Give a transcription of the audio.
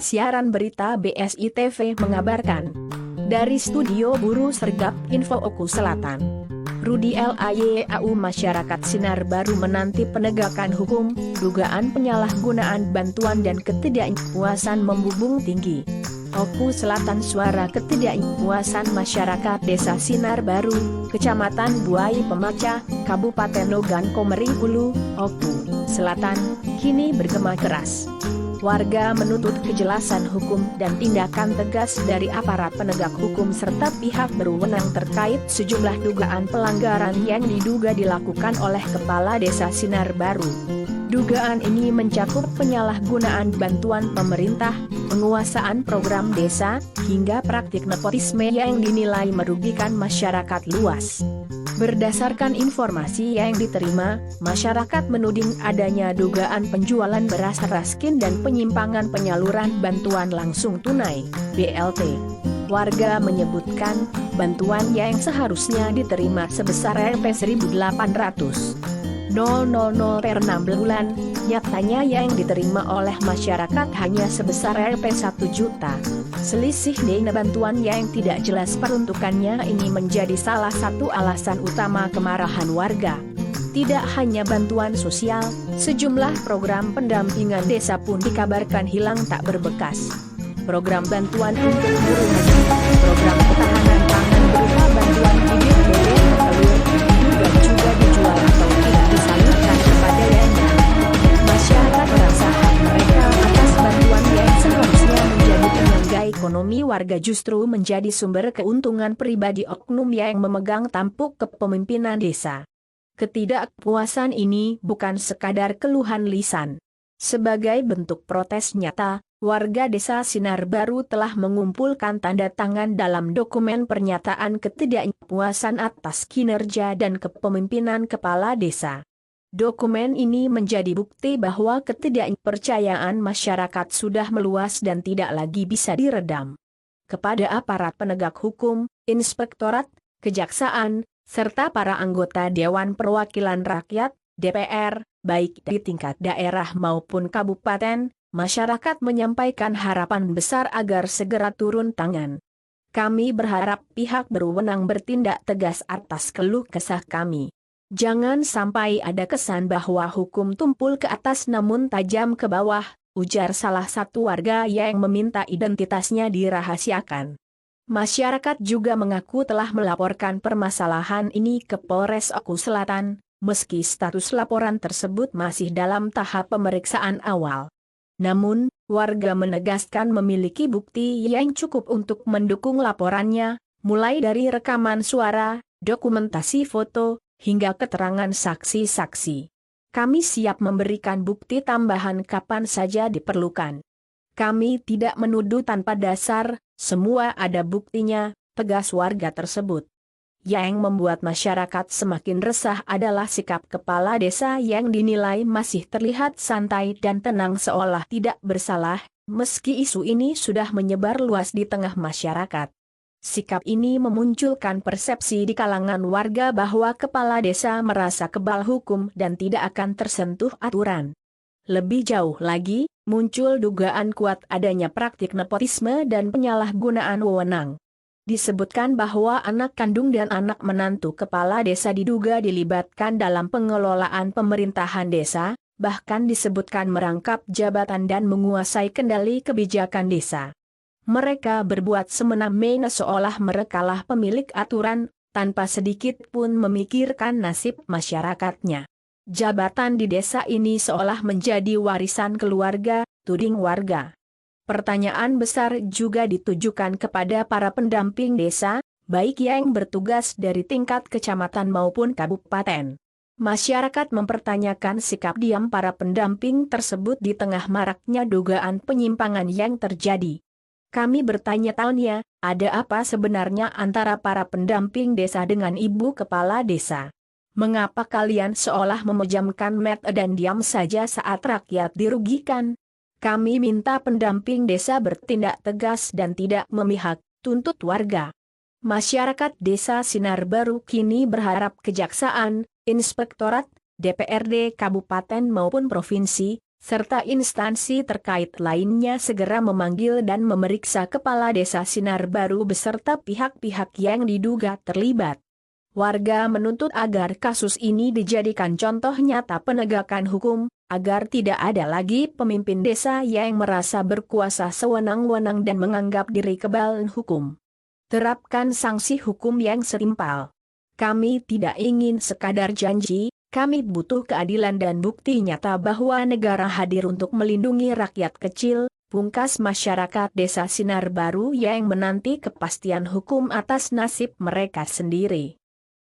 siaran berita BSI TV mengabarkan. Dari Studio Buru Sergap Info Oku Selatan, Rudi Layau masyarakat Sinar Baru menanti penegakan hukum, dugaan penyalahgunaan bantuan dan ketidakpuasan membubung tinggi. Oku Selatan suara ketidakpuasan masyarakat Desa Sinar Baru, Kecamatan Buai Pemaca, Kabupaten Logan Komering Ulu, Oku Selatan, kini bergema keras. Warga menuntut kejelasan hukum dan tindakan tegas dari aparat penegak hukum serta pihak berwenang terkait sejumlah dugaan pelanggaran yang diduga dilakukan oleh Kepala Desa Sinar Baru. Dugaan ini mencakup penyalahgunaan bantuan pemerintah, penguasaan program desa, hingga praktik nepotisme yang dinilai merugikan masyarakat luas. Berdasarkan informasi yang diterima, masyarakat menuding adanya dugaan penjualan beras raskin dan penyimpangan penyaluran bantuan langsung tunai, BLT. Warga menyebutkan, bantuan yang seharusnya diterima sebesar Rp1.800.000 per 6 bulan, nyatanya yang diterima oleh masyarakat hanya sebesar Rp1 juta. Selisih dana bantuan yang tidak jelas peruntukannya ini menjadi salah satu alasan utama kemarahan warga. Tidak hanya bantuan sosial, sejumlah program pendampingan desa pun dikabarkan hilang tak berbekas. Program bantuan untuk buruh, program ketahanan pangan berupa bantuan bibit bebek telur, juga dijual atau tidak disalurkan kepada daerah. Masyarakat merasa hak mereka atas bantuan yang seharusnya menjadi penyangga ekonomi warga justru menjadi sumber keuntungan pribadi oknum yang memegang tampuk kepemimpinan desa. Ketidakpuasan ini bukan sekadar keluhan lisan. Sebagai bentuk protes nyata, warga Desa Sinar Baru telah mengumpulkan tanda tangan dalam dokumen pernyataan ketidakpuasan atas kinerja dan kepemimpinan kepala desa. Dokumen ini menjadi bukti bahwa ketidakpercayaan masyarakat sudah meluas dan tidak lagi bisa diredam. Kepada aparat penegak hukum, inspektorat, kejaksaan, serta para anggota Dewan Perwakilan Rakyat, DPR, baik di tingkat daerah maupun kabupaten, masyarakat menyampaikan harapan besar agar segera turun tangan. Kami berharap pihak berwenang bertindak tegas atas keluh kesah kami. Jangan sampai ada kesan bahwa hukum tumpul ke atas namun tajam ke bawah, ujar salah satu warga yang meminta identitasnya dirahasiakan. Masyarakat juga mengaku telah melaporkan permasalahan ini ke Polres Oku Selatan, meski status laporan tersebut masih dalam tahap pemeriksaan awal. Namun, warga menegaskan memiliki bukti yang cukup untuk mendukung laporannya, mulai dari rekaman suara, dokumentasi foto, hingga keterangan saksi-saksi. Kami siap memberikan bukti tambahan kapan saja diperlukan. Kami tidak menuduh tanpa dasar, semua ada buktinya, tegas warga tersebut. Yang membuat masyarakat semakin resah adalah sikap kepala desa yang dinilai masih terlihat santai dan tenang seolah tidak bersalah, meski isu ini sudah menyebar luas di tengah masyarakat. Sikap ini memunculkan persepsi di kalangan warga bahwa kepala desa merasa kebal hukum dan tidak akan tersentuh aturan. Lebih jauh lagi, muncul dugaan kuat adanya praktik nepotisme dan penyalahgunaan wewenang. Disebutkan bahwa anak kandung dan anak menantu kepala desa diduga dilibatkan dalam pengelolaan pemerintahan desa, bahkan disebutkan merangkap jabatan dan menguasai kendali kebijakan desa. Mereka berbuat semena-mena seolah merekalah pemilik aturan, tanpa sedikit pun memikirkan nasib masyarakatnya. Jabatan di desa ini seolah menjadi warisan keluarga, tuding warga. Pertanyaan besar juga ditujukan kepada para pendamping desa, baik yang bertugas dari tingkat kecamatan maupun kabupaten. Masyarakat mempertanyakan sikap diam para pendamping tersebut di tengah maraknya dugaan penyimpangan yang terjadi. Kami bertanya-tanya, ada apa sebenarnya antara para pendamping desa dengan ibu kepala desa? Mengapa kalian seolah memejamkan mata dan diam saja saat rakyat dirugikan? Kami minta pendamping desa bertindak tegas dan tidak memihak, tuntut warga. Masyarakat Desa Sinar Baru kini berharap kejaksaan, inspektorat, DPRD kabupaten maupun provinsi, serta instansi terkait lainnya segera memanggil dan memeriksa Kepala Desa Sinar Baru beserta pihak-pihak yang diduga terlibat. Warga menuntut agar kasus ini dijadikan contoh nyata penegakan hukum, agar tidak ada lagi pemimpin desa yang merasa berkuasa sewenang-wenang dan menganggap diri kebal hukum. Terapkan sanksi hukum yang setimpal. Kami tidak ingin sekadar janji, kami butuh keadilan dan bukti nyata bahwa negara hadir untuk melindungi rakyat kecil, pungkas masyarakat Desa Sinar Baru yang menanti kepastian hukum atas nasib mereka sendiri.